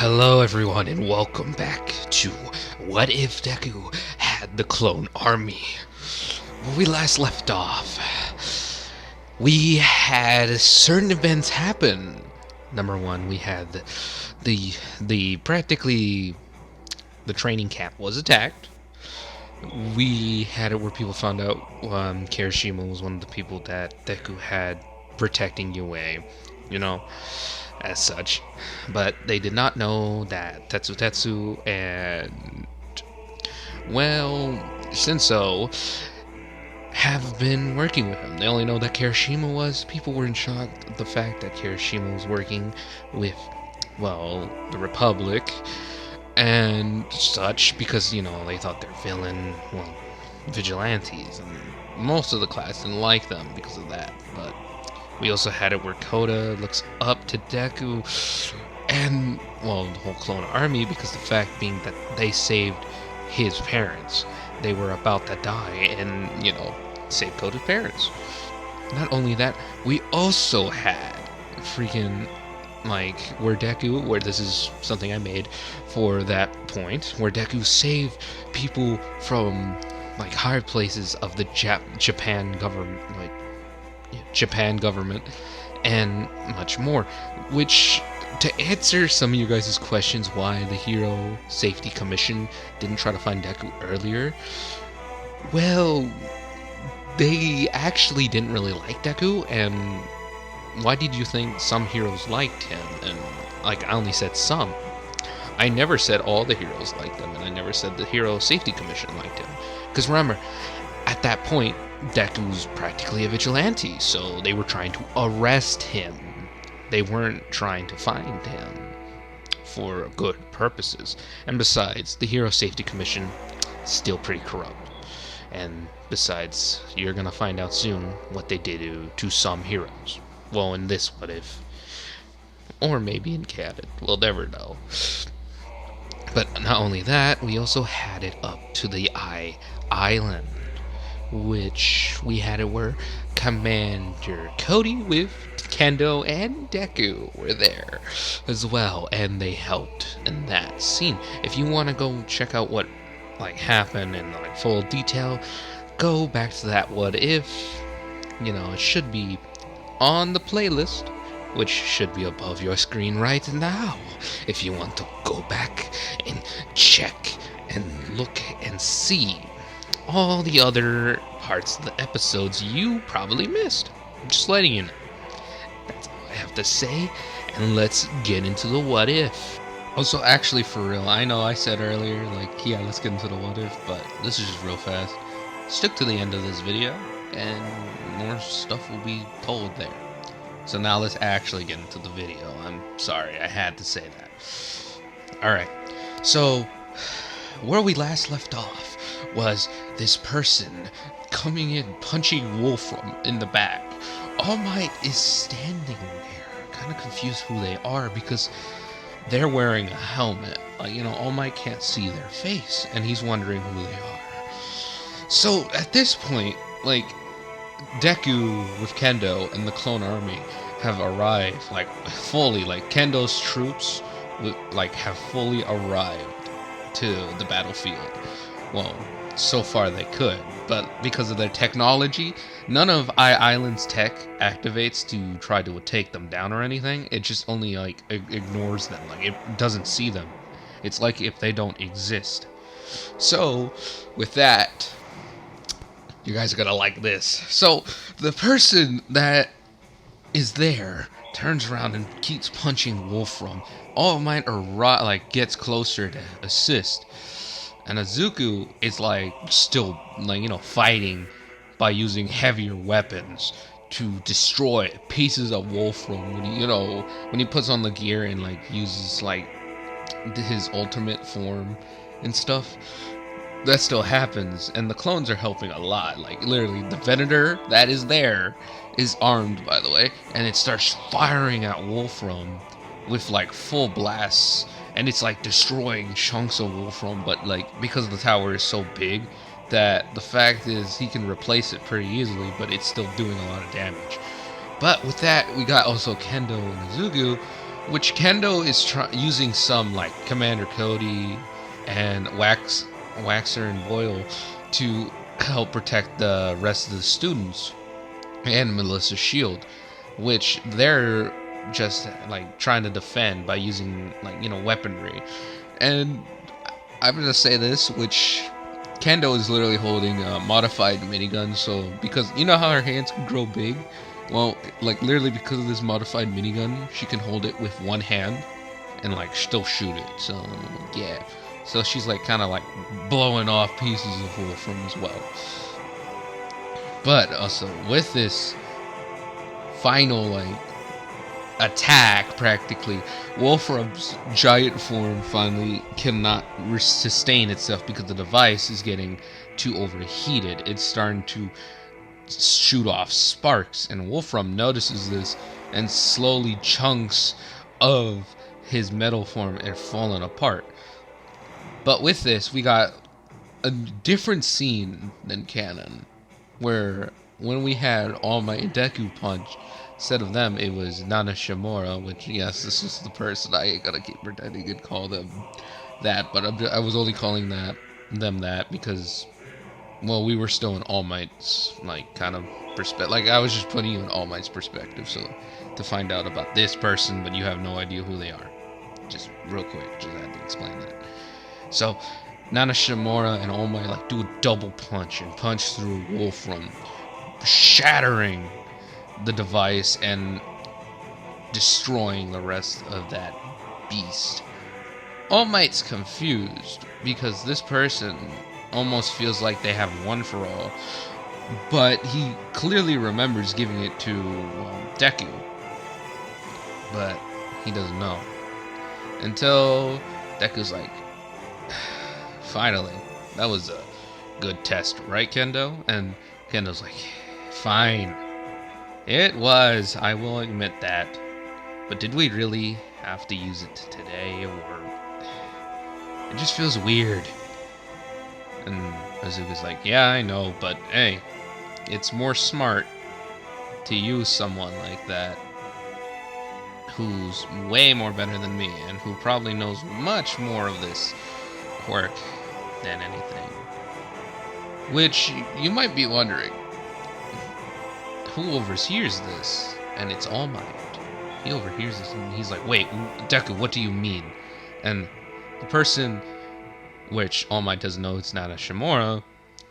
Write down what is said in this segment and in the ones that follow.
Hello everyone and welcome back to What If Deku Had the Clone Army. Where we last left off, we had certain events happen. Number one, we had the practically the training camp was attacked. We had it where people found out Kirishima was one of the people that Deku had protecting UA, you know, as such. But they did not know that Tetsu and, well, Shinso have been working with him. They only know that Kirishima was. People were in shock at the fact that Kirishima was working with, well, the Republic and such, because, you know, they thought they're villain, well, vigilantes, and most of the class didn't like them because of that. But we also had it where Koda looks up to Deku and, well, the whole clone army, because the fact being that they saved his parents. They were about to die and, you know, saved Koda's parents. Not only that, we also had freaking, like, where this is something I made for that point, where Deku saved people from, like, high places of the Japan government, and much more. Which, to answer some of you guys' questions why the Hero Safety Commission didn't try to find Deku earlier, well, they actually didn't really like Deku, and why did you think some heroes liked him? And, like, I only said some. I never said all the heroes liked him, and I never said the Hero Safety Commission liked him. Because remember, at that point, Deku's practically a vigilante, so they were trying to arrest him. They weren't trying to find him for good purposes. And besides, the Hero Safety Commission is still pretty corrupt. And besides, you're gonna find out soon what they did to some heroes. Well, in this What If. Or maybe in canon. We'll never know. But not only that, we also had it up to the Island, which we had it where Commander Cody with Kendo and Deku were there as well, and they helped in that scene. If you want to go check out what, like, happened in, like, full detail, go back to that What If. You know, it should be on the playlist, which should be above your screen right now, if you want to go back and check and look and see all the other parts of the episodes you probably missed. I'm just letting you know. That's all I have to say, and let's get into the What If. Also, actually, for real, I know I said earlier, like, yeah, let's get into the What If, but this is just real fast. Stick to the end of this video, and more stuff will be told there. So now let's actually get into the video. I'm sorry, I had to say that. Alright, so where we last left off was this person coming in, punching Wolfram in the back. All Might is standing there, kind of confused who they are, because they're wearing a helmet. You know, All Might can't see their face, and he's wondering who they are. So at this point, like, Deku with Kendo and the clone army have arrived, like, fully, like, Kendo's troops have fully arrived to the battlefield. Well, so far they could, but because of their technology, none of Island's tech activates to try to take them down or anything. It just only, like, ignores them. Like, it doesn't see them. It's like if they don't exist. So with that, you guys are gonna like this. So the person that is there turns around and keeps punching Wolfram. All Might gets closer to assist, and Izuku is, like, still, like, you know, fighting by using heavier weapons to destroy pieces of Wolfram when he puts on the gear and, like, uses, like, his ultimate form and stuff. That still happens, and the clones are helping a lot. Like, literally, the Venator that is there is armed, by the way, and it starts firing at Wolfram with, like, full blasts, and it's, like, destroying chunks of Wolfram, but, like, because the tower is so big that the fact is he can replace it pretty easily, but it's still doing a lot of damage. But with that, we got also Kendo and Izuku which Kendo is using some like Commander Cody and Waxer and Boyle to help protect the rest of the students and Melissa's shield, which they're just like trying to defend by using like weaponry. And I'm gonna say this, which Kendo is literally holding a modified minigun. So because you know how her hands can grow big, well, like literally because of this modified minigun, she can hold it with one hand and like still shoot it. So yeah, so she's like kind of like blowing off pieces of Wolfram as well. But also with this final like attack, practically Wolfram's giant form finally cannot sustain itself because the device is getting too overheated. It's starting to shoot off sparks, and Wolfram notices this, and slowly chunks of his metal form are falling apart. But with this, we got a different scene than canon, where when we had All Might and Deku punch, instead of them, it was Nana Shimura, which, yes, this is the person. I ain't gonna keep pretending and call them that, but I was only calling them that because, well, we were still in All Might's, like, kind of perspective. Like, I was just putting you in All Might's perspective, so to find out about this person, but you have no idea who they are. Just real quick, just had to explain that. So, Nana Shimura and All Might, like, do a double punch and punch through Wolfram, shattering the device and destroying the rest of that beast. All Might's confused because this person almost feels like they have one for all, but he clearly remembers giving it to Deku, but he doesn't know until Deku's like, finally, that was a good test, right, Kendo? And Kendo's like, fine, it was, I will admit that, but did we really have to use it today, or it just feels weird? And Azuka's like, yeah, I know, but hey, it's more smart to use someone like that who's way more better than me and who probably knows much more of this quirk than anything. Which, you might be wondering, who overhears this? And it's All Might. He overhears this and he's like, wait, Deku, what do you mean? And the person, which All Might doesn't know it's not a Shimura,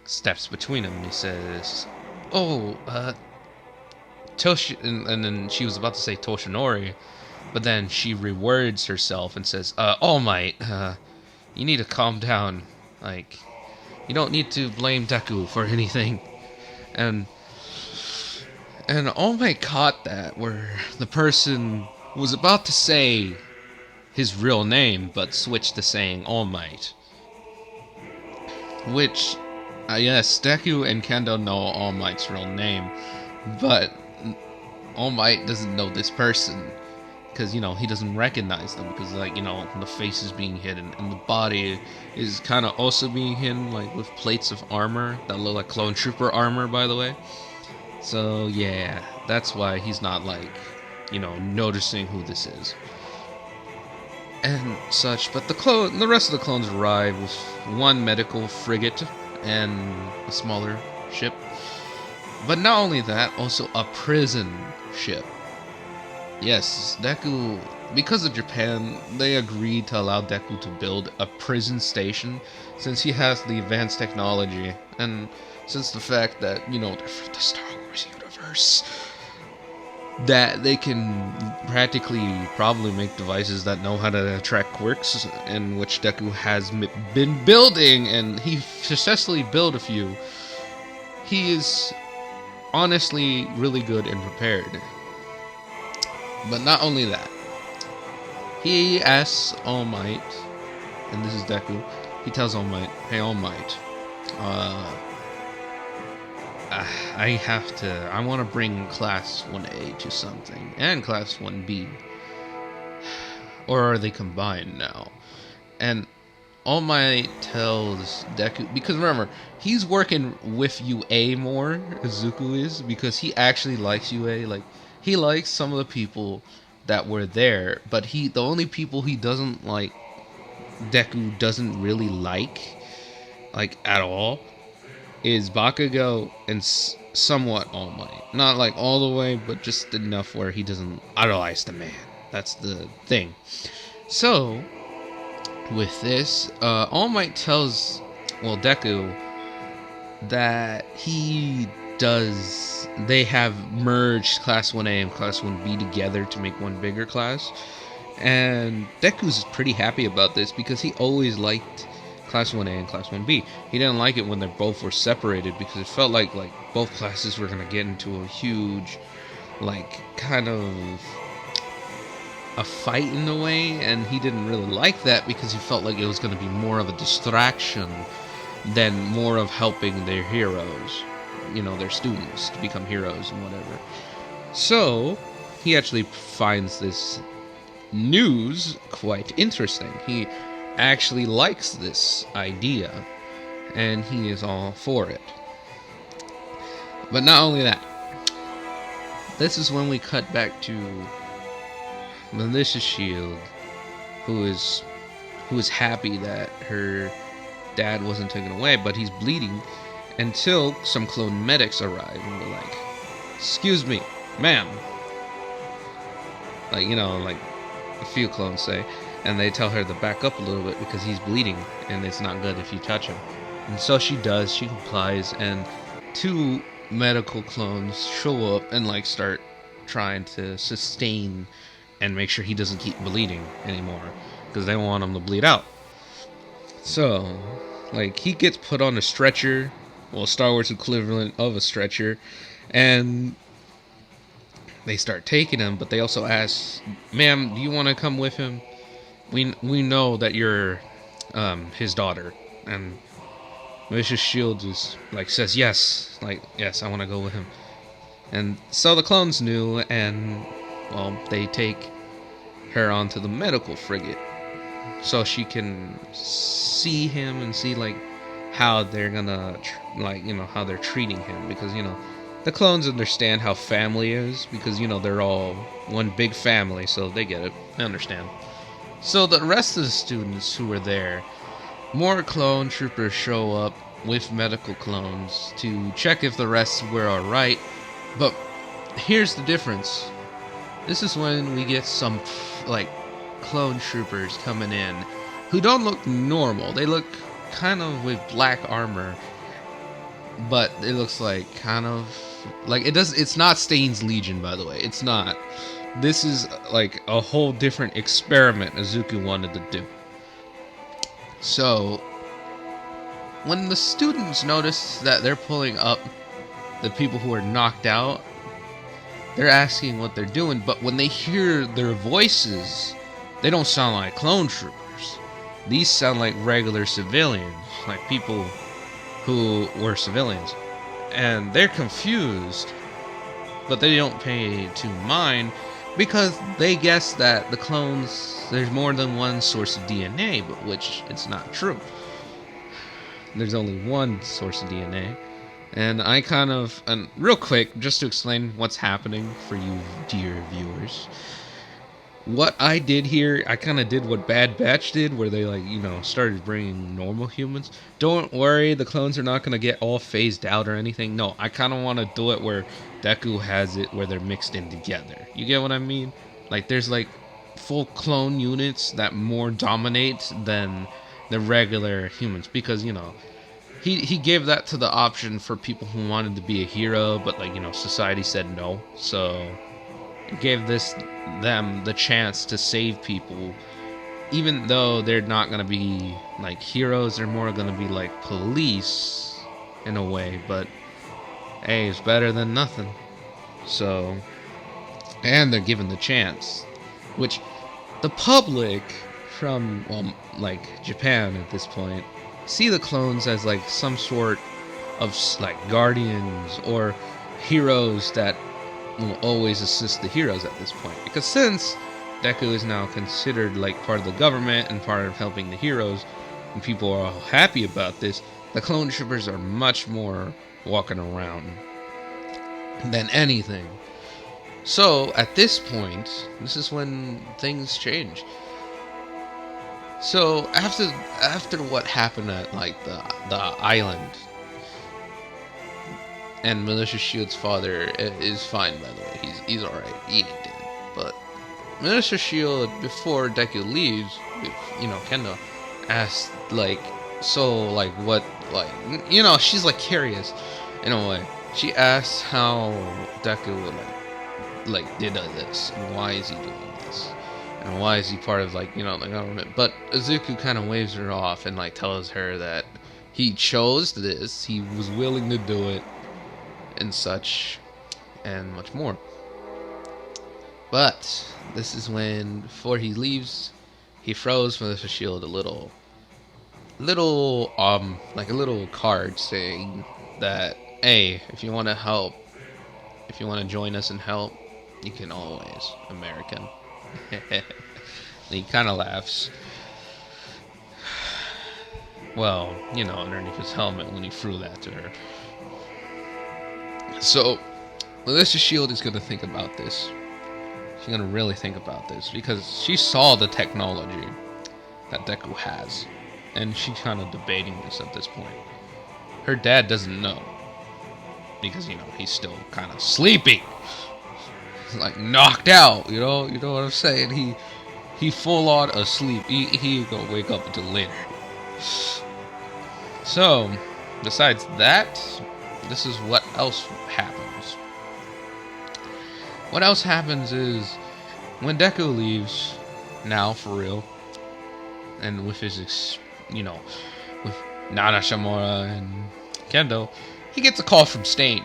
steps between them and he says, oh, Toshi, and then she was about to say Toshinori, but then she rewords herself and says, All Might, you need to calm down. Like, you don't need to blame Deku for anything. And All Might caught that, where the person was about to say his real name, but switched to saying All Might. Which, yes, Deku and Kendo know All Might's real name, but All Might doesn't know this person, because, he doesn't recognize them, because, like, the face is being hidden, and the body is kind of also being hidden, like, with plates of armor that look like Clone Trooper armor, by the way. So, yeah, that's why he's not, like, noticing who this is. And such, but the rest of the clones arrive with one medical frigate and a smaller ship. But not only that, also a prison ship. Yes, Deku, because of Japan, they agreed to allow Deku to build a prison station since he has the advanced technology, and since the fact that, they're from the Star Wars universe, that they can practically probably make devices that know how to track quirks, in which Deku has been building, and he successfully built a few. He is honestly really good and prepared. But not only that, he asks All Might, and this is Deku, he tells All Might, hey All Might, I want to bring Class 1A to something, and Class 1B. Or are they combined now? And All Might tells Deku, because remember, he's working with UA more, Izuku is, because he actually likes UA. Like, he likes some of the people that were there, but the only people he doesn't like, Deku doesn't really like at all, is Bakugo and somewhat All Might. Not like all the way, but just enough where he doesn't idolize the man. That's the thing. So, with this, All Might tells, Deku, that they have merged Class 1A and Class 1B together to make one bigger class. And Deku's pretty happy about this because he always liked Class 1A and Class 1B. He didn't like it when they both were separated because it felt like both classes were going to get into a huge, kind of a fight in a way, and he didn't really like that because he felt like it was going to be more of a distraction than more of helping their heroes, their students to become heroes and whatever. So, he actually finds this news quite interesting. He actually likes this idea, and he is all for it. But not only that, this is when we cut back to Melissa's Shield, who is happy that her dad wasn't taken away, but he's bleeding until some clone medics arrive and they're like, "Excuse me, ma'am." A few clones say, and they tell her to back up a little bit because he's bleeding and it's not good if you touch him. And so she does, she complies, and 2 medical clones show up and start trying to sustain and make sure he doesn't keep bleeding anymore because they want him to bleed out. So, he gets put on a stretcher, Star Wars equivalent of a stretcher, and they start taking him, but they also ask, "Ma'am, do you want to come with him? We know that you're his daughter." And Mrs. Shields is says yes, yes, I want to go with him. And so the clones knew, and they take her onto the medical frigate so she can see him and see how they're gonna how they're treating him, because the clones understand how family is, because they're all one big family, so they get it. They understand. So the rest of the students who were there, more clone troopers show up with medical clones to check if the rest were alright. But here's the difference. This is when we get some clone troopers coming in who don't look normal. They look kind of with black armor, but it looks kind of it's not Stain's Legion, by the way. It's not. This is a whole different experiment Izuku wanted to do. So when the students notice that they're pulling up the people who are knocked out, they're asking what they're doing, but when they hear their voices, they don't sound like clone troopers. These sound like regular civilians, people who were civilians. And they're confused, but they don't pay too mind because they guess that the clones, there's more than one source of DNA, but which it's not true. There's only one source of DNA. And and real quick, just to explain what's happening for you dear viewers. What I did here, I kind of did what Bad Batch did, where they started bringing normal humans. Don't worry, the clones are not going to get all phased out or anything. No, I kind of want to do it where Deku has it where they're mixed in together. You get what I mean? There's full clone units that more dominate than the regular humans, because he gave that to the option for people who wanted to be a hero, but society said no. So gave them the chance to save people, even though they're not going to be heroes. They're more going to be police in a way, but hey, it's better than nothing. So, and they're given the chance, which the public from Japan at this point see the clones as some sort of guardians or heroes that will always assist the heroes at this point, because since Deku is now considered part of the government and part of helping the heroes, and people are all happy about this, the clone troopers are much more walking around than anything. So at this point, this is when things change. So after what happened at like the island, and Militia Shield's father is fine, by the way. He's all right. He ain't dead. But Militia Shield, before Deku leaves, Kendo asked like, so like what, like, she's like curious in a way. She asks how Deku like did this, and why is he doing this, and why is he part of like the government. But Izuku kind of waves her off and like tells her that he chose this, he was willing to do it, and such, and much more. But this is when, before he leaves, he throws Militia Shield a little like a little card saying that, hey, if you want to help, if you want to join us and help, you can always, American. And he kind of laughs. Well, underneath his helmet when he threw that to her. So, Militia Shield is going to think about this. She's going to really think about this, because she saw the technology that Deku has, and she's kind of debating this at this point. Her dad doesn't know, because, he's still kind of sleepy. He's like knocked out, you know what I'm saying? He full on asleep. He ain't gonna wake up until later. So, besides that, this is what else happens. What else happens is, when Deku leaves, now for real, and with his, with Nana Shimura and Kendo, he gets a call from Stain.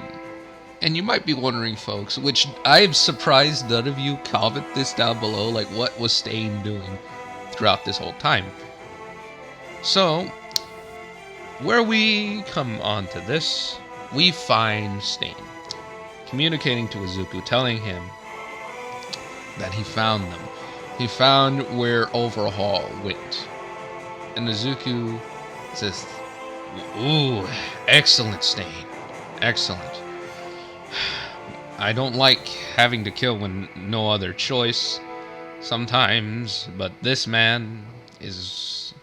And you might be wondering, folks, which I'm surprised none of you comment this down below, like, what was Stain doing throughout this whole time? So, where we come on to this, we find Stain communicating to Izuku, telling him that he found them. He found where Overhaul went. And Izuku says, ooh, excellent, Stain. Excellent. I don't like having to kill when no other choice sometimes, but this man is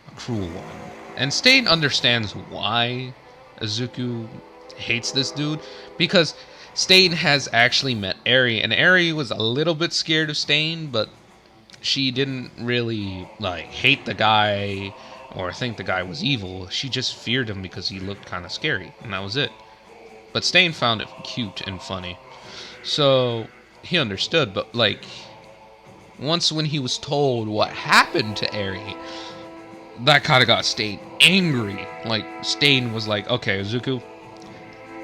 a cruel one. And Stain understands why Izuku hates this dude, because Stain has actually met Eri, and Eri was a little bit scared of Stain, but she didn't really like hate the guy or think the guy was evil. She just feared him because he looked kind of scary, and that was it. But Stain found it cute and funny, so he understood. But like, once when he was told what happened to Eri, that kind of got Stain angry. Like, Stain was like, okay, Izuku,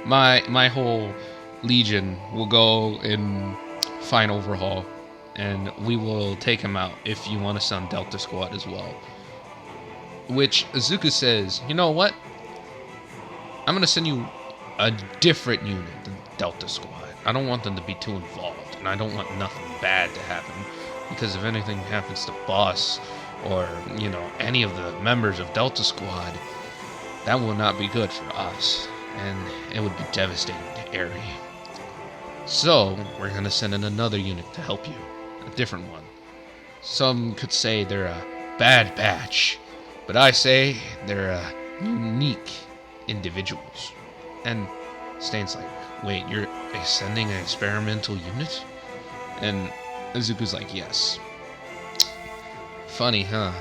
my whole legion will go and find Overhaul, and we will take him out if you want to send Delta Squad as well. Which Izuku says, you know what? I'm going to send you a different unit than Delta Squad. I don't want them to be too involved, and I don't want nothing bad to happen, because if anything happens to Boss or, any of the members of Delta Squad, that will not be good for us, and it would be devastating to Eri. So, we're going to send in another unit to help you, a different one. Some could say they're a bad batch, but I say they're unique individuals. And Stain's like, wait, you're sending an experimental unit? And Izuku's like, yes. Funny, huh?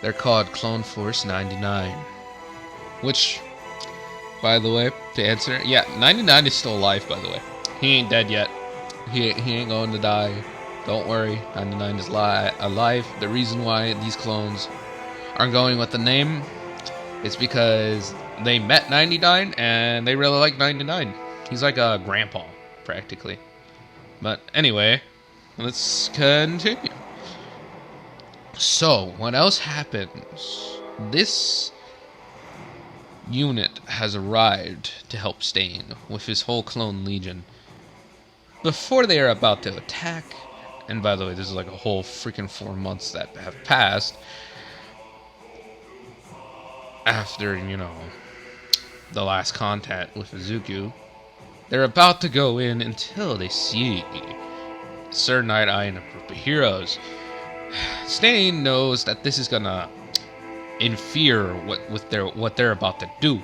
They're called Clone Force 99. Which, by the way, to answer, yeah, 99 is still alive, by the way. He ain't dead yet. He ain't going to die. Don't worry, 99 is alive. The reason why these clones aren't going with the name is because they met 99 and they really like 99. He's like a grandpa, practically. But anyway, let's continue. So, what else happens? This unit has arrived to help Stain with his whole clone legion. Before they are about to attack, and by the way, this is like a whole freaking 4 months that have passed after, the last contact with Izuku. they're about to go in until they see Sir Night-Eye and a group of heroes. Stain knows that this is gonna interfere what they're about to do,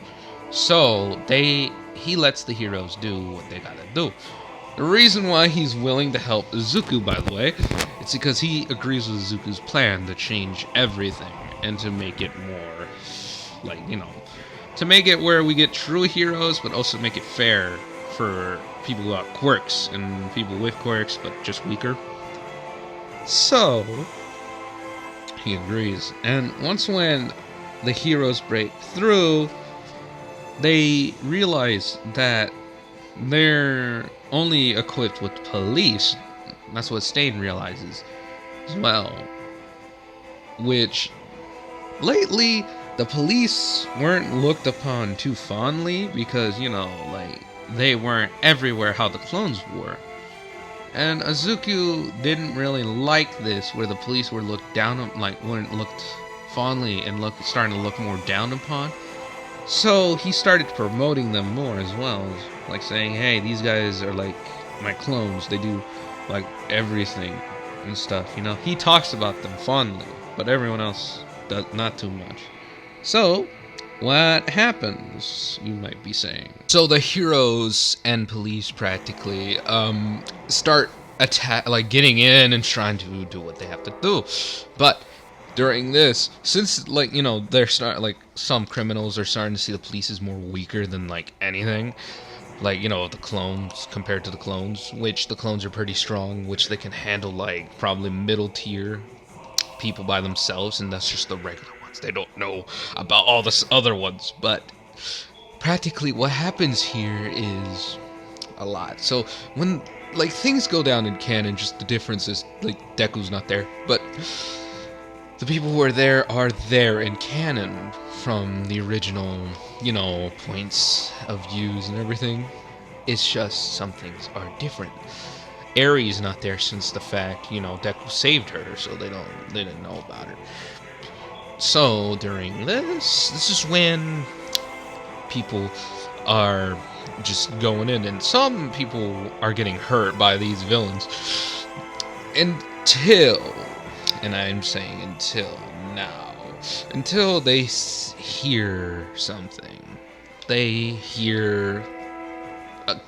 so he lets the heroes do what they gotta do. The reason why he's willing to help Izuku, by the way, it's because he agrees with Izuku's plan to change everything and to make it more, to make it where we get true heroes, but also make it fair for people who have quirks and people with quirks, but just weaker. So, he agrees. And once when the heroes break through, they realize that they're only equipped with police. That's what Stain realizes as well. Which, lately, the police weren't looked upon too fondly because, they weren't everywhere how the clones were. And Izuku didn't really like this, where the police were looked down on, weren't looked fondly and starting to look more down upon. So he started promoting them more as well, like saying, hey, these guys are like my clones, they do like everything and stuff, He talks about them fondly, but everyone else does not too much. So, what happens, you might be saying? So the heroes and police practically start getting in and trying to do what they have to do. But during this, since they're some criminals are starting to see the police is more weaker than anything, the clones compared to the clones, which the clones are pretty strong, which they can handle probably middle tier people by themselves, and that's just the regular ones. They don't know about all the other ones, but practically what happens here is a lot. So when things go down in canon, just the difference is Deku's not there, but the people who are there in canon from the original, points of views and everything. It's just some things are different. Eri's not there since the fact, Deku saved her, so they didn't know about her. So during this is when people are just going in, and some people are getting hurt by these villains and I'm saying until now, until they hear something. They hear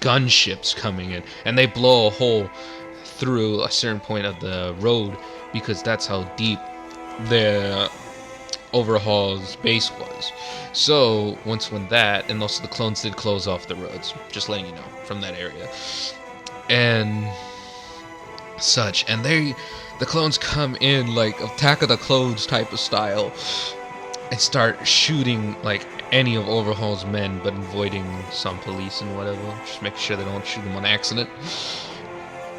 gunships coming in, and they blow a hole through a certain point of the road, because that's how deep the Overhaul's base was. So once when that, and also the clones did close off the roads, just letting you know, from that area and such, and the clones come in Attack of the Clones type of style and start shooting any of Overhaul's men, but avoiding some police and whatever, just make sure they don't shoot them on accident.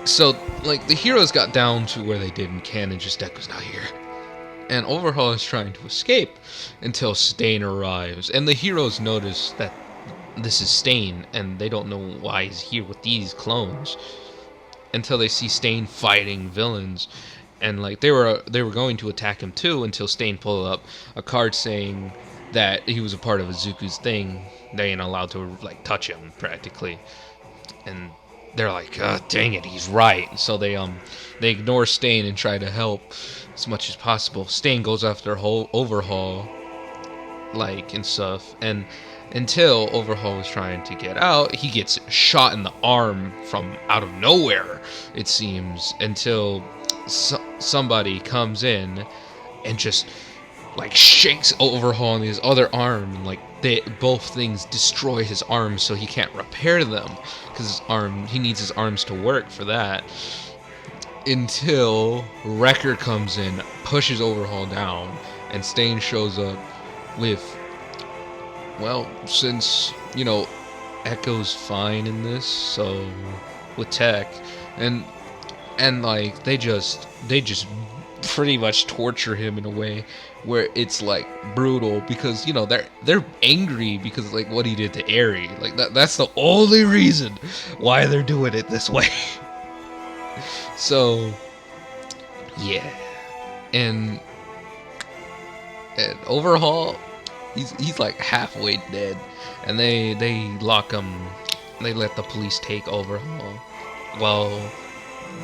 So the heroes got down to where they did in canon, just Deku's not here, and Overhaul is trying to escape until Stain arrives, and the heroes notice that this is Stain, and they don't know why he's here with these clones until they see Stain fighting villains. And they were going to attack him too, until Stain pulled up a card saying that he was a part of Izuku's thing. They ain't allowed to touch him practically, and they're like, dang it, he's right. So they ignore Stain and try to help as much as possible. Stain goes after Overhaul and stuff, and until Overhaul is trying to get out, he gets shot in the arm from out of nowhere, it seems, until somebody comes in and just shakes Overhaul in his other arm, and both things destroy his arms, so he can't repair them because he needs his arms to work for that. Until Wrecker comes in, pushes Overhaul down, and Stain shows up with, since Echo's fine in this, so with tech, and they just pretty much torture him in a way where it's brutal, because they're angry because what he did to Eri, that's the only reason why they're doing it this way. So yeah, and Overhaul, he's halfway dead, and they lock him they let the police take Overhaul, while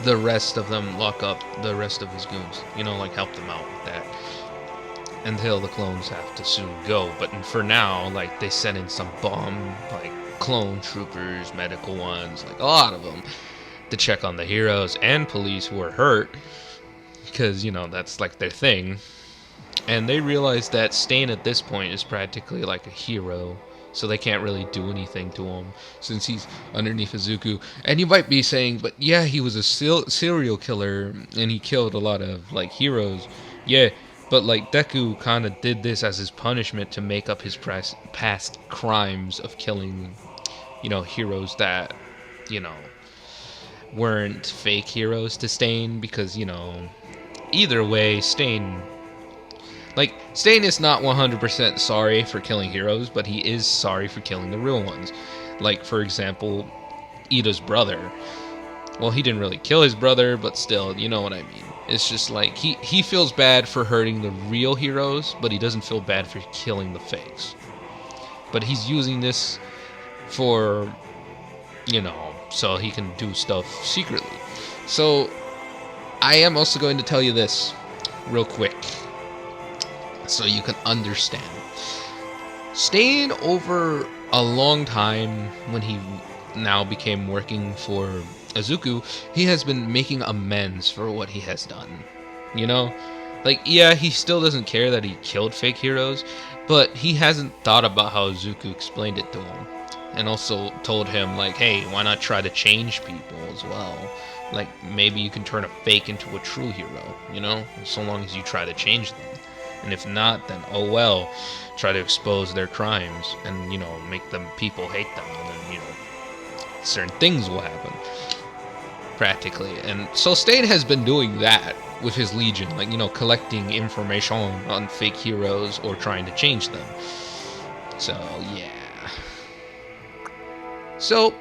the rest of them lock up the rest of his goons. Like help them out with that until the clones have to soon go. But for now, like they sent in some bomb, like clone troopers, medical ones, like a lot of them, to check on the heroes and police who are hurt, because that's like their thing. And they realize that Stain at this point is practically like a hero, so they can't really do anything to him since he's underneath Izuku. And you might be saying, but yeah, he was a serial killer and he killed a lot of like heroes. Yeah, but like Deku kind of did this as his punishment to make up his past crimes of killing, heroes that, weren't fake heroes to Stain, because either way, Stain is not 100% sorry for killing heroes, but he is sorry for killing the real ones. Like, for example, Ida's brother. Well, he didn't really kill his brother, but still, you know what I mean. It's just like, he feels bad for hurting the real heroes, but he doesn't feel bad for killing the fakes. But he's using this for, so he can do stuff secretly. So, I am also going to tell you this real quick, so you can understand. Stain, over a long time, when he now became working for Izuku, he has been making amends for what he has done. Like, yeah, he still doesn't care that he killed fake heroes, but he hasn't thought about how Izuku explained it to him. And also told him, like, hey, why not try to change people as well? Like, maybe you can turn a fake into a true hero, so long as you try to change them. And if not, then oh well, try to expose their crimes and, make them people hate them, and then, certain things will happen, practically. And so Stain has been doing that with his Legion, like, collecting information on fake heroes or trying to change them. So, yeah. So,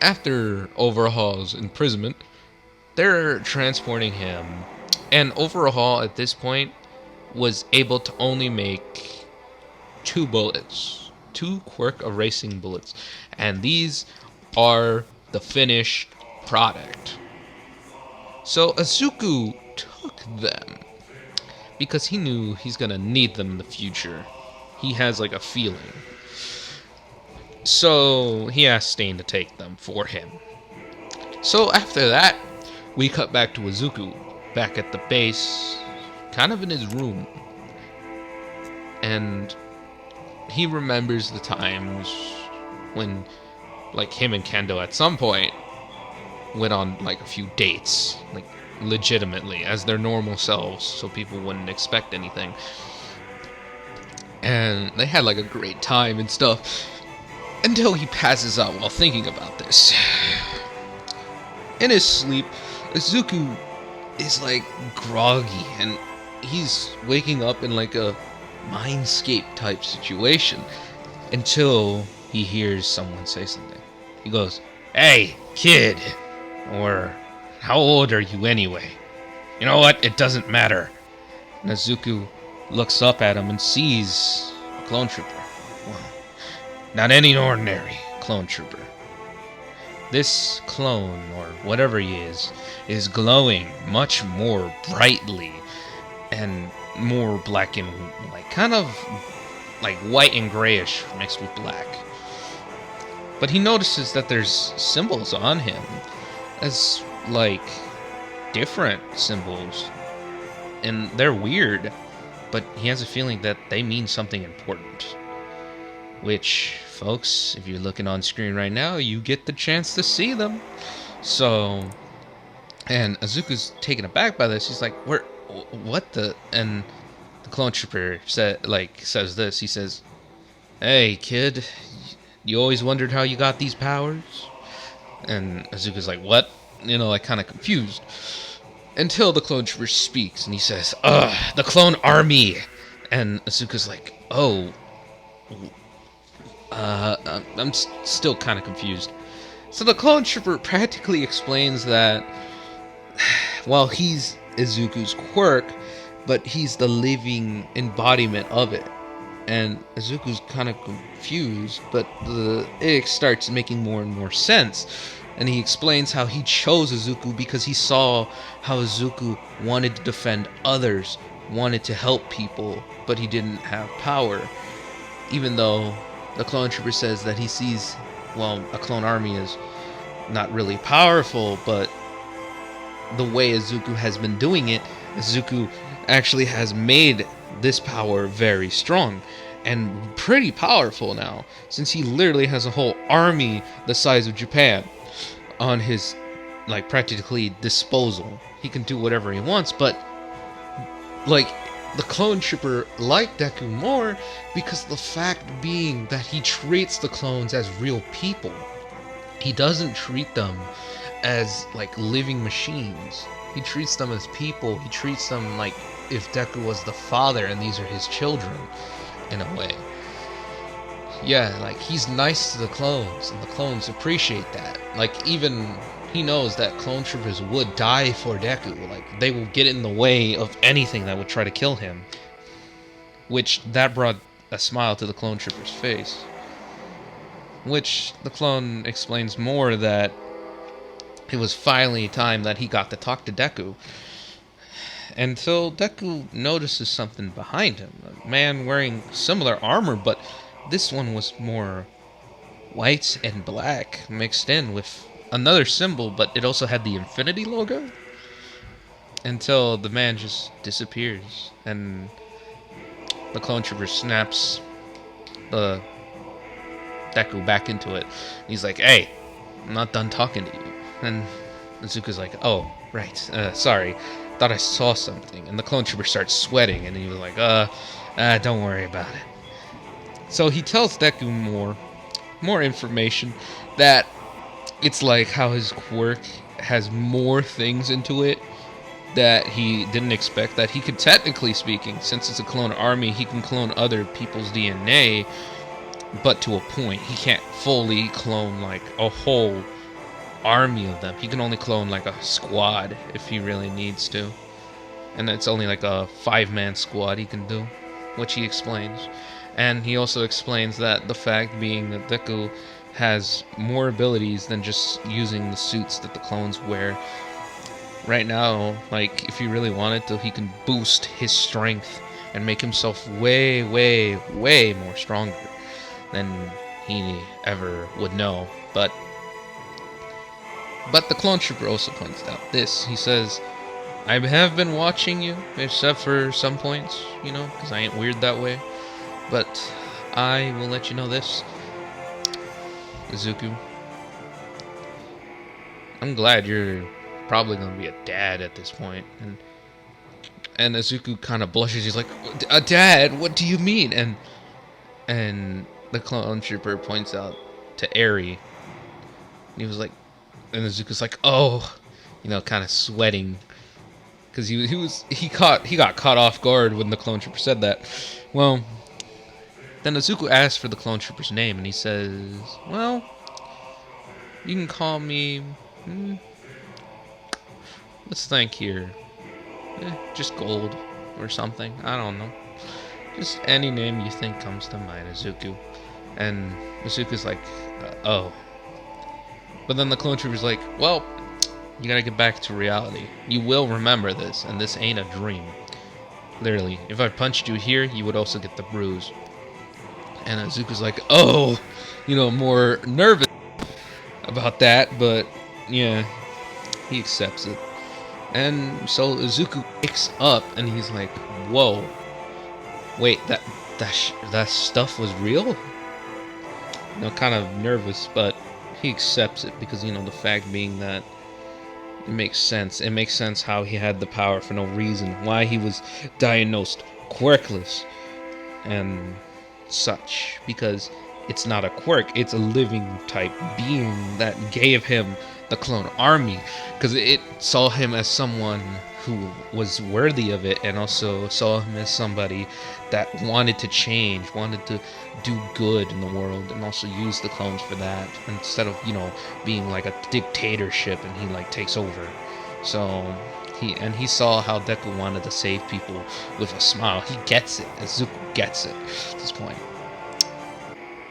after Overhaul's imprisonment, they're transporting him, and Overhaul at this point was able to only make 2 bullets, 2 quirk erasing bullets, and these are the finished product. So Izuku took them because he knew he's gonna need them in the future. He has like a feeling. So he asked Stain to take them for him. So after that, we cut back to Izuku, back at the base, kind of in his room. And he remembers the times when, like, him and Kendo at some point went on, like, a few dates, like, legitimately, as their normal selves, so people wouldn't expect anything. And they had, like, a great time and stuff, until he passes out while thinking about this. In his sleep, Izuku is, like, groggy, and he's waking up in, like, a mindscape type situation, until he hears someone say something. He goes, "Hey, kid," or "How old are you anyway?" "You know what? It doesn't matter." And Izuku looks up at him and sees a clone trooper. Well, not any ordinary clone trooper. This clone, or whatever he is glowing much more brightly and more black and, like, kind of like white and grayish mixed with black. But he notices that there's symbols on him, as, like, different symbols, and they're weird, but he has a feeling that they mean something important. Which, folks, if you're looking on screen right now, you get the chance to see them. So, and Azuka's taken aback by this. He's like, what the? And the clone trooper says this. He says, "Hey, kid, you always wondered how you got these powers?" And Azuka's like, "What?" Like, kind of confused. Until the clone trooper speaks, and he says, "The clone army." And Azuka's like, "Oh, I'm still kind of confused." So the clone trooper practically explains that, well, he's Izuku's quirk, but he's the living embodiment of it. And Izuku's kind of confused, but it starts making more and more sense. And he explains how he chose Izuku because he saw how Izuku wanted to defend others, wanted to help people, but he didn't have power. Even though the clone trooper says that he sees, well, a clone army is not really powerful, but the way Izuku has been doing it, Izuku actually has made this power very strong and pretty powerful now, since he literally has a whole army the size of Japan on his, like, practically disposal. He can do whatever he wants, but like, the clone trooper liked Deku more because the fact being that he treats the clones as real people. He doesn't treat them as like living machines. He treats them as people. He treats them like if Deku was the father and these are his children, in a way. Yeah, like, he's nice to the clones, and the clones appreciate that. Like, even he knows that clone troopers would die for Deku. Like, they will get in the way of anything that would try to kill him. Which, that brought a smile to the clone trooper's face. Which, the clone explains more that it was finally time that he got to talk to Deku. Until Deku notices something behind him. A man wearing similar armor, but this one was more white and black mixed in with another symbol, but it also had the infinity logo. Until the man just disappears, and the clone trooper snaps the Deku back into it. He's like, "Hey, I'm not done talking to you." And Izuku's like, "Oh, right, sorry. Thought I saw something." And the clone trooper starts sweating, and he was like, don't worry about it. So he tells Deku more information, that it's like how his quirk has more things into it that he didn't expect, that he could, technically speaking, since it's a clone army, he can clone other people's DNA, but to a point. He can't fully clone like a whole army of them. He can only clone like a squad if he really needs to, and it's only like a 5-man squad he can do, which he explains. And he also explains that the fact being that Deku has more abilities than just using the suits that the clones wear. Right now, like, if he really wanted to, he can boost his strength and make himself way, way, way more stronger than he ever would know. But the clone trooper also points out this. He says, "I have been watching you, except for some points, because I ain't weird that way. But I will let you know this, Izuku. I'm glad you're probably going to be a dad at this point." And Izuku kind of blushes. He's like, "A dad? What do you mean?" And the clone trooper points out to Eri. And he was like, and Izuku's like, "Oh," kind of sweating, because he got caught off guard when the clone trooper said that. Well, then Izuku asks for the clone trooper's name, and he says, "Well, you can call me, let's think here, just Gold or something. I don't know. Just any name you think comes to mind, Izuku." And Izuku's like, "Oh." But then the clone trooper's like, "Well, you gotta get back to reality. You will remember this, and this ain't a dream. Literally, if I punched you here, you would also get the bruise." And Izuku's like, "Oh," more nervous about that, but yeah, he accepts it. And so Izuku wakes up, and he's like, "Whoa, wait, that stuff was real?" Kind of nervous, but he accepts it because, the fact being that it makes sense. It makes sense how he had the power for no reason, why he was diagnosed quirkless and such, because it's not a quirk, it's a living type being that gave him the clone army, because it saw him as someone who was worthy of it, and also saw him as somebody that wanted to change, wanted to do good in the world, and also use the clones for that, instead of being like a dictatorship and he like takes over. So He saw how Deku wanted to save people with a smile. He gets it. Izuku gets it at this point.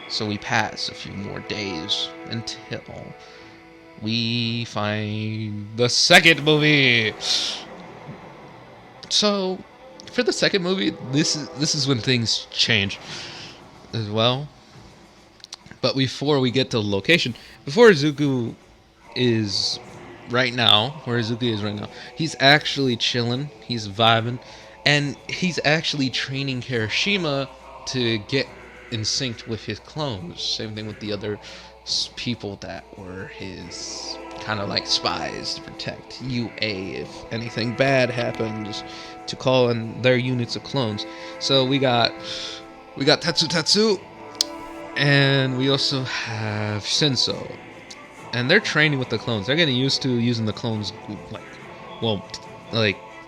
So we pass a few more days until we find the second movie. So for the second movie, this is when things change as well. But before we get to the location, before Izuku is right now, where Izuku is right now, he's actually chilling, he's vibing, and he's actually training Kirishima to get in sync with his clones. Same thing with the other people that were his kind of like spies to protect UA if anything bad happens, to call in their units of clones. So we got Tatsu, and we also have Shinso. And they're training with the clones. They're getting used to using the clones,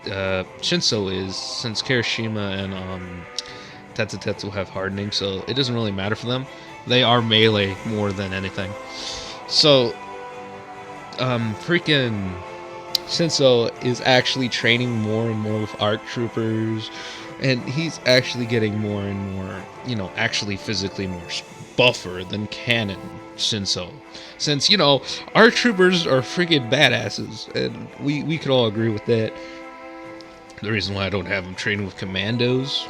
Shinso is, since Kirishima and Tetsu have hardening, so it doesn't really matter for them. They are melee more than anything. So, freaking Shinso is actually training more and more with ARC troopers, and he's actually getting more and more, actually physically more buffer than canon Shinso. Since, our troopers are freaking badasses, and we could all agree with that. The reason why I don't have him training with commandos,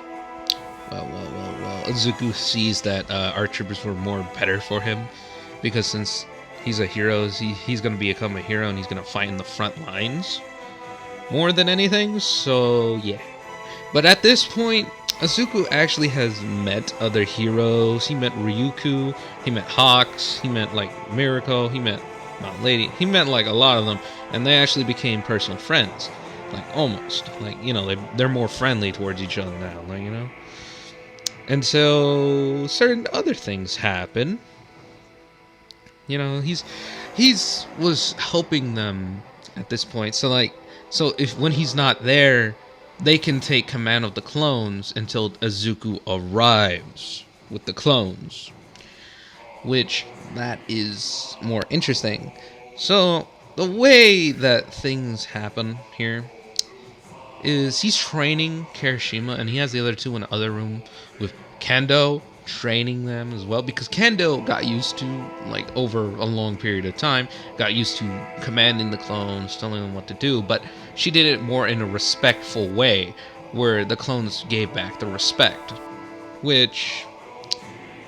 well, Izuku sees that our troopers were more better for him, because since he's a hero, he's going to become a hero, and he's going to fight in the front lines more than anything, so yeah. But at this point, Izuku actually has met other heroes. He met Ryuku, he met Hawks, he met Miracle, he met Mount Lady, he met a lot of them, and they actually became personal friends. Almost. They're more friendly towards each other now, And so certain other things happen. He's was helping them at this point. So when he's not there, they can take command of the clones until Izuku arrives with the clones, which that is more interesting. So the way that things happen here is he's training Kirishima, and he has the other two in the other room with Kendo, training them as well, because Kendo got used to, over a long period of time, got used to commanding the clones, telling them what to do, but she did it more in a respectful way, where the clones gave back the respect, which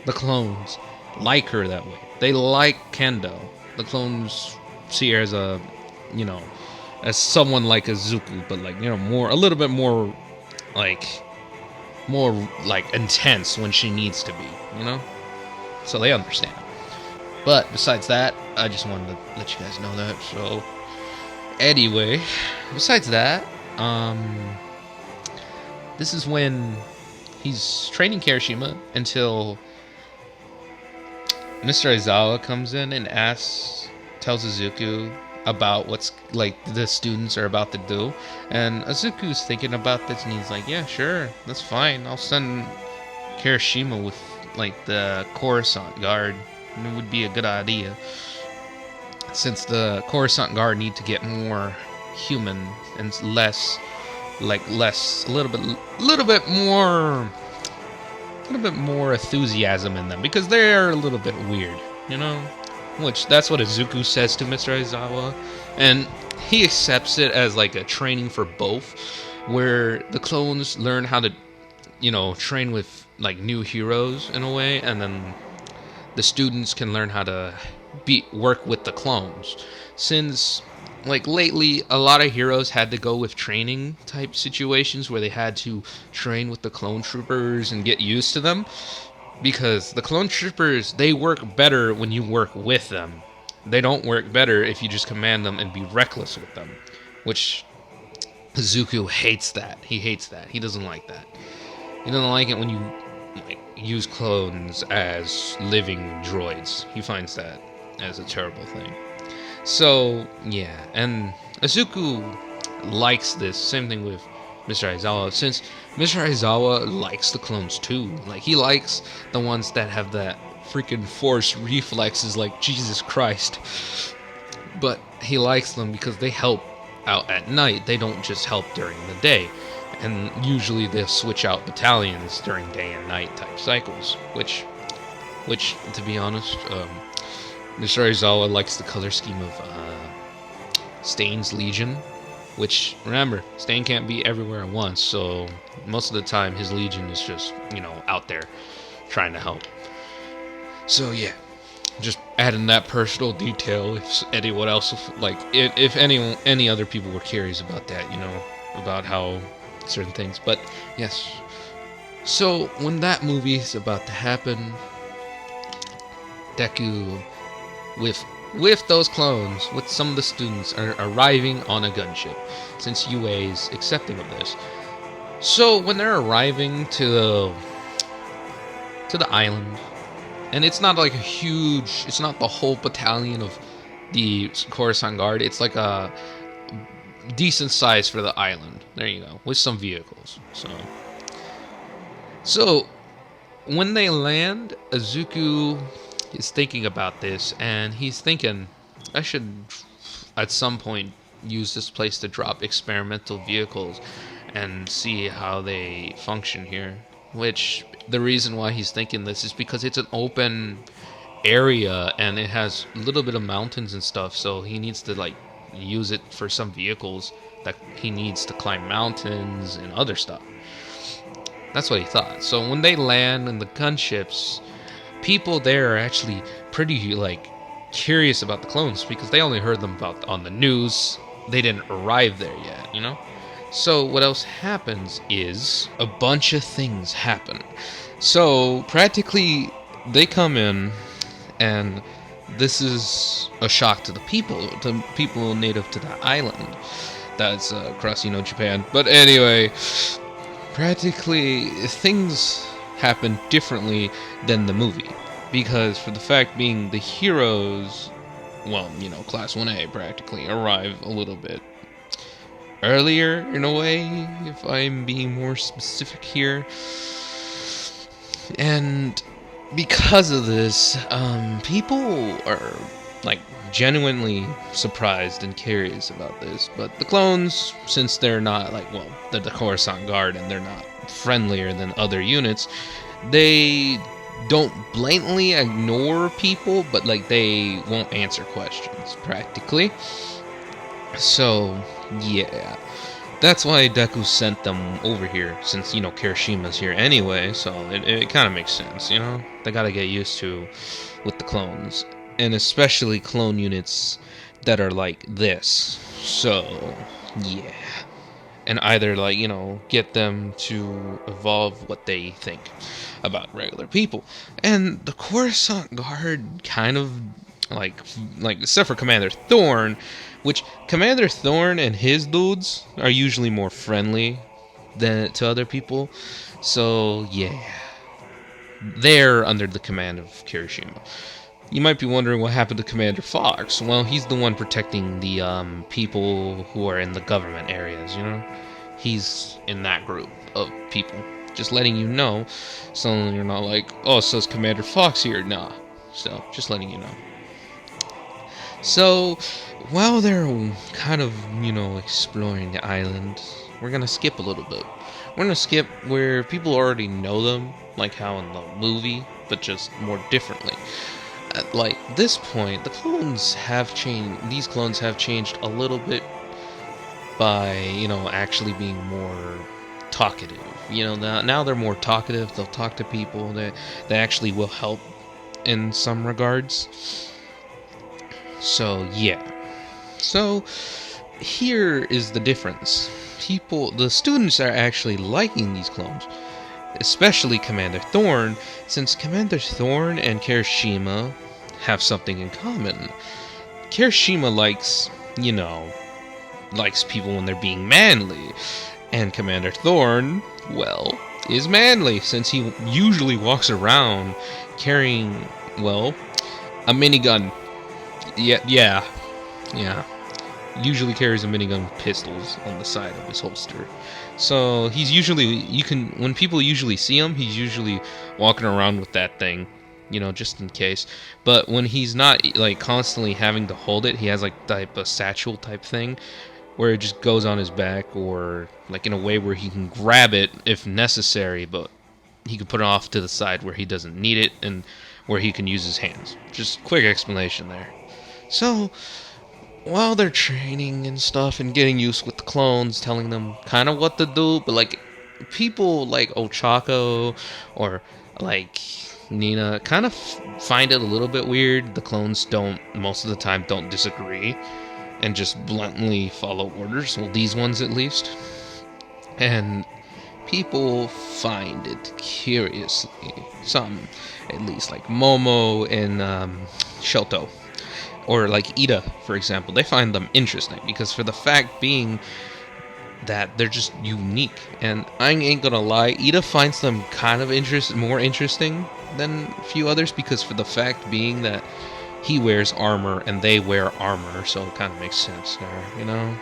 the clones like her that way. They like Kendo. The clones see her as as someone like Izuku, but a little bit more intense when she needs to be, so they understand. But besides that, I just wanted to let you guys know that. So anyway, besides that, this is when he's training Kirishima until Mr. Aizawa comes in and tells Izuku about what's the students are about to do, and Izuku's thinking about this, and he's like, yeah, sure, that's fine, I'll send Kirishima with the Coruscant Guard, and it would be a good idea, since the Coruscant Guard need to get more human and a little bit more enthusiasm in them, because they're a little bit weird, which that's what Izuku says to Mr. Aizawa, and he accepts it as a training for both, where the clones learn how to train with new heroes in a way, and then the students can learn how to work with the clones, since lately a lot of heroes had to go with training type situations where they had to train with the clone troopers and get used to them, because the clone troopers, they work better when you work with them. They don't work better if you just command them and be reckless with them, which Izuku hates that. He hates that. He doesn't like that. He doesn't like it when you use clones as living droids. He finds that as a terrible thing. So yeah, and Izuku likes this. Same thing with Mr. Aizawa, since Mr. Aizawa likes the clones too. He likes the ones that have that freaking force reflexes, Jesus Christ. But he likes them because they help out at night. They don't just help during the day. And usually they'll switch out battalions during day and night type cycles, which to be honest, Mr. Aizawa likes the color scheme of Stain's Legion, which, remember, Stain can't be everywhere at once, so most of the time his Legion is just, out there trying to help. So yeah, just adding that personal detail if anyone else, if any other people were curious about that, about how certain things. But yes, so when that movie is about to happen, Deku, with those clones, with some of the students, are arriving on a gunship, since UA is accepting of this. So when they're arriving to the island, and it's not like it's not the whole battalion of the Coruscant Guard, it's like a decent size for the island. There you go, with some vehicles. So when they land, Izuku is thinking about this, and he's thinking, I should at some point use this place to drop experimental vehicles and see how they function here. Which, the reason why he's thinking this is because it's an open area and it has a little bit of mountains and stuff, so he needs to use it for some vehicles that he needs to climb mountains and other stuff. That's what he thought. So when they land in the gunships, people there are actually pretty curious about the clones, because they only heard them about on the news. They didn't arrive there yet, So what else happens is a bunch of things happen. So practically they come in, and this is a shock to the people native to the island. That's across Japan. But anyway, practically things happen differently than the movie, because for the fact being, the heroes, class 1A practically arrive a little bit earlier, in a way, if I'm being more specific here. And because of this, people are genuinely surprised and curious about this. But the clones, since they're not they're the Coruscant Guard and they're not friendlier than other units, they don't blatantly ignore people, but they won't answer questions practically. So yeah, that's why Deku sent them over here, since Kirishima's here anyway, so it kind of makes sense. They gotta get used to with the clones, and especially clone units that are like this. So yeah, and either get them to evolve what they think about regular people. And the Coruscant Guard kind of except for Commander Thorn, which Commander Thorn and his dudes are usually more friendly than to other people. So yeah, they're under the command of Kirishima. You might be wondering what happened to Commander Fox. Well, he's the one protecting the people who are in the government areas, He's in that group of people. Just letting you know, so you're not so is Commander Fox here? Nah. So, just letting you know. So, while they're kind of, exploring the island, we're gonna skip a little bit. We're gonna skip where people already know them, like how in the movie, but just more differently. At this point, the clones have changed. These clones have changed a little bit by, actually being more talkative. Now they're more talkative. They'll talk to people. They actually will help in some regards. So yeah. So here is the difference. The students are actually liking these clones, especially Commander Thorn, since Commander Thorn and Kirishima have something in common. Kirishima likes people when they're being manly, and Commander Thorn, is manly, since he usually walks around carrying, a minigun. Yeah. Usually carries a minigun with pistols on the side of his holster. So he's usually, when people usually see him, he's usually walking around with that thing, just in case. But when he's not constantly having to hold it, he has type a satchel type thing where it just goes on his back, or like in a way where he can grab it if necessary, but he can put it off to the side where he doesn't need it and where he can use his hands. Just quick explanation there. So, while they're training and stuff and getting used with the clones, telling them kind of what to do, but like people like Ochako or like Nina kind of find it a little bit weird. The clones don't, most of the time, don't disagree and just bluntly follow orders. Well, these ones at least. And people find it curiously. Some, at least, like Momo and Shoto. Or like Ida, for example. They find them interesting because for the fact being that they're just unique. And I ain't gonna lie, Ida finds them kind of more interesting than a few others because for the fact being that he wears armor and they wear armor, so it kind of makes sense there, you know?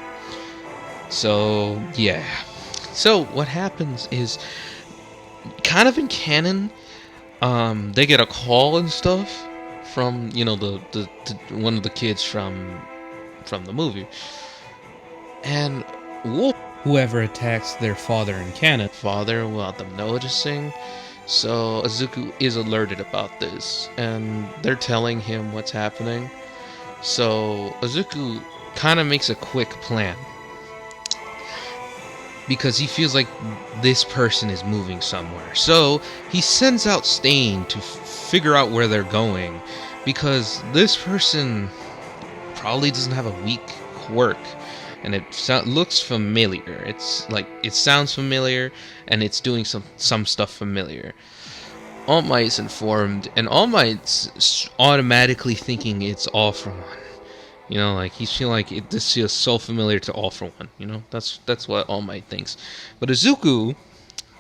So, yeah. So, what happens is, kind of in canon, they get a call and stuff from, you know, the one of the kids from the movie. And whoever attacks their father in canon, father without them noticing. So Izuku is alerted about this, and they're telling him what's happening. So Izuku kind of makes a quick plan because he feels like this person is moving somewhere. So he sends out Stain to figure out where they're going, because this person probably doesn't have a weak quirk, and it looks familiar. It's like, it sounds familiar, and it's doing some stuff familiar. All Might's informed, and All Might's automatically thinking it's All For One. You know, like, he's feeling like this feels so familiar to All For One. You know, that's what All Might thinks. But Izuku,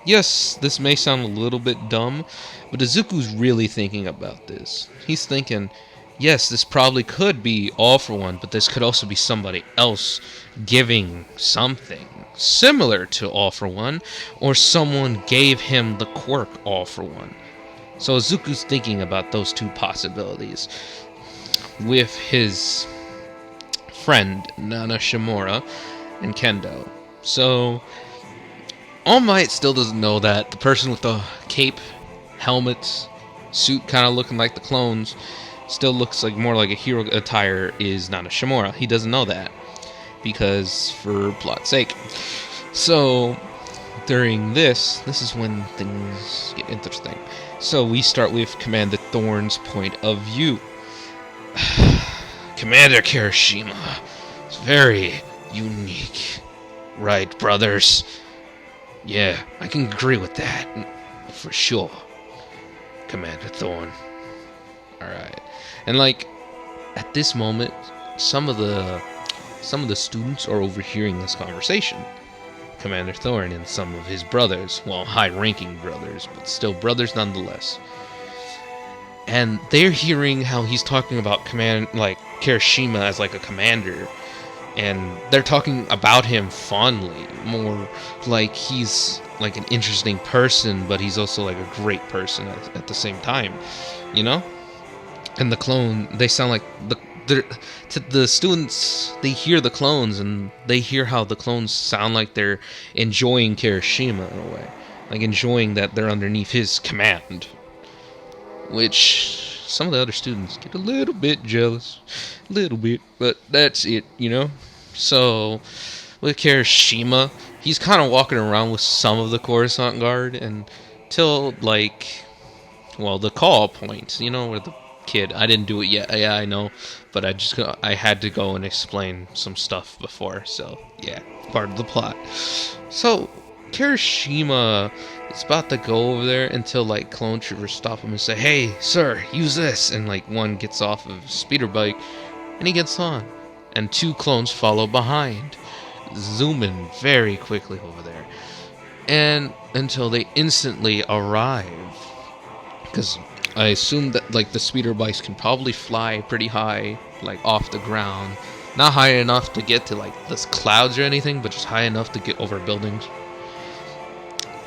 yes, this may sound a little bit dumb, but Izuku's really thinking about this. He's thinking, yes, this probably could be All For One, but this could also be somebody else giving something similar to All For One, or someone gave him the quirk All For One. So Izuku's thinking about those two possibilities with his friend Nana Shimura and Kendo. So All Might still doesn't know that the person with the cape, helmet, suit kind of looking like the clones still looks like more like a hero attire is Nana Shimura. He doesn't know that because for plot's sake. So during this is when things get interesting. So we start with Commander Thorn's point of view. Commander Kirishima is very unique. Right, brothers? Yeah, I can agree with that. For sure. Commander Thorn. Alright. And like, at this moment, some of the students are overhearing this conversation. Commander Thorn and some of his brothers, well, high-ranking brothers, but still brothers nonetheless. And they're hearing how he's talking about Kirishima as like a commander, and they're talking about him fondly, more like he's like an interesting person, but he's also like a great person at the same time, you know? And the clone, they sound like to the students, they hear the clones and they hear how the clones sound like they're enjoying Kirishima in a way, like enjoying that they're underneath his command, which some of the other students get a little bit jealous, but that's it, you know? So with Kirishima, he's kind of walking around with some of the Coruscant Guard until like, well, the call point, you know, where the kid, I didn't do it yet, yeah, I know, but I had to go and explain some stuff before, so yeah, part of the plot. So Kirishima is about to go over there until like clone troopers stop him and say, "Hey sir, use this," and like one gets off of his speeder bike and he gets on, and two clones follow behind, zooming very quickly over there, and until they instantly arrive, because I assume that like the speeder bikes can probably fly pretty high, like off the ground. Not high enough to get to like the clouds or anything, but just high enough to get over buildings.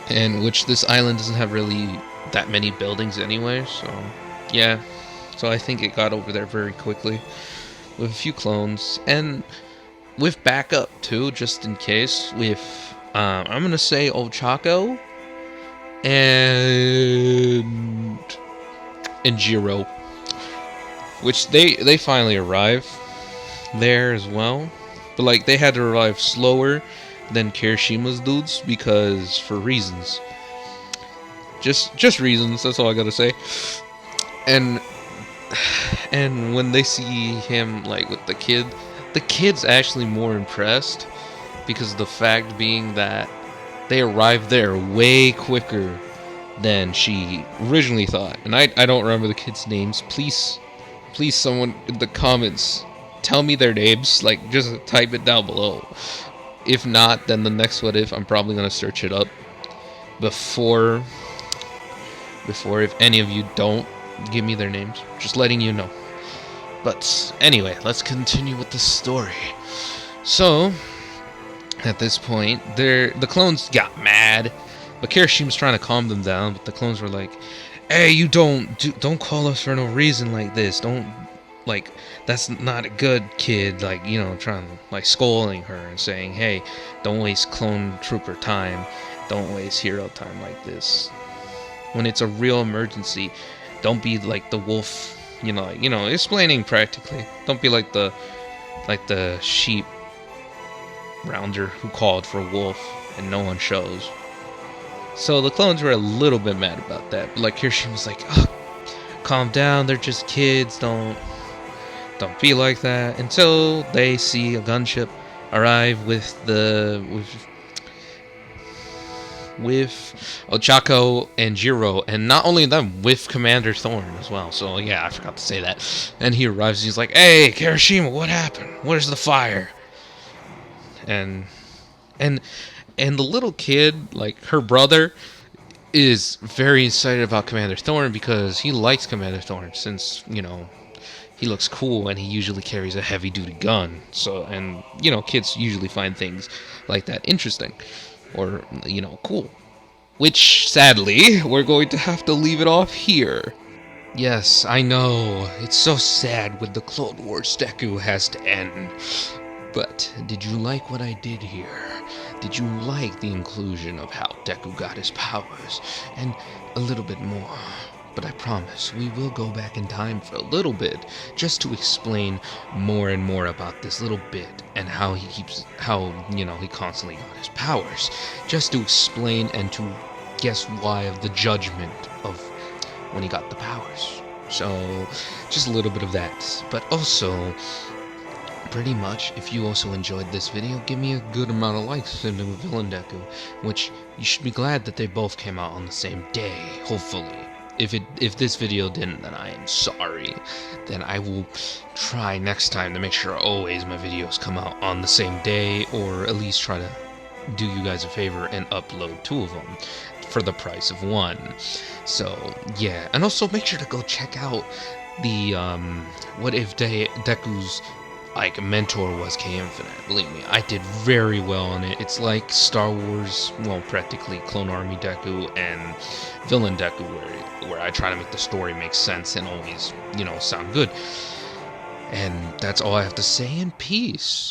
And which this island doesn't have really that many buildings anyway, so yeah. So I think it got over there very quickly with a few clones. And with backup too, just in case. With I'm gonna say Ochako and Jiro, which they finally arrive there as well, but like they had to arrive slower than Kirishima's dudes because for reasons, just reasons. That's all I gotta say. And when they see him like with the kid's actually more impressed because of the fact being that they arrived there way quicker than she originally thought. And I don't remember the kids' names. Please someone in the comments tell me their names. Like just type it down below. If not, then the next what if I'm probably gonna search it up before if any of you don't give me their names. Just letting you know. But anyway, let's continue with the story. So at this point, the clones got mad, but Kirishima's trying to calm them down. But the clones were like, "Hey, you don't call us for no reason like this. Don't like that's not a good kid." Like trying to like scolding her and saying, "Hey, don't waste clone trooper time. Don't waste hero time like this. When it's a real emergency, don't be like the wolf." Explaining practically. Don't be like the sheep rounder who called for wolf and no one shows. So the clones were a little bit mad about that. But like Kirshin was like, "Oh, calm down, they're just kids, don't be like that." Until they see a gunship arrive with Ochako and Jiro, and not only them, with Commander Thorn as well. So yeah, I forgot to say that. And he arrives and he's like, "Hey, Kirishima, what happened? Where's the fire?" And the little kid, like her brother, is very excited about Commander Thorn because he likes Commander Thorn since, he looks cool and he usually carries a heavy duty gun. So, and kids usually find things like that interesting or, cool. Which, sadly, we're going to have to leave it off here. Yes, I know. It's so sad when the Clone Wars Deku has to end. But did you like what I did here? Did you like the inclusion of how Deku got his powers? And a little bit more. But I promise we will go back in time for a little bit just to explain more and more about this little bit and how he constantly got his powers. Just to explain and to guess why of the judgment of when he got the powers. So just a little bit of that. But also, pretty much, if you also enjoyed this video, give me a good amount of likes into Villain Deku, which you should be glad that they both came out on the same day, hopefully. If this video didn't, then I am sorry. Then I will try next time to make sure always my videos come out on the same day, or at least try to do you guys a favor and upload 2 of them for the price of 1. So yeah, and also make sure to go check out the what if Deku's like mentor was K.infinite. Believe me, I did very well on it. It's like Star Wars, well, practically Clone Army Deku and Villain Deku, where I try to make the story make sense and always, sound good. And that's all I have to say, and peace.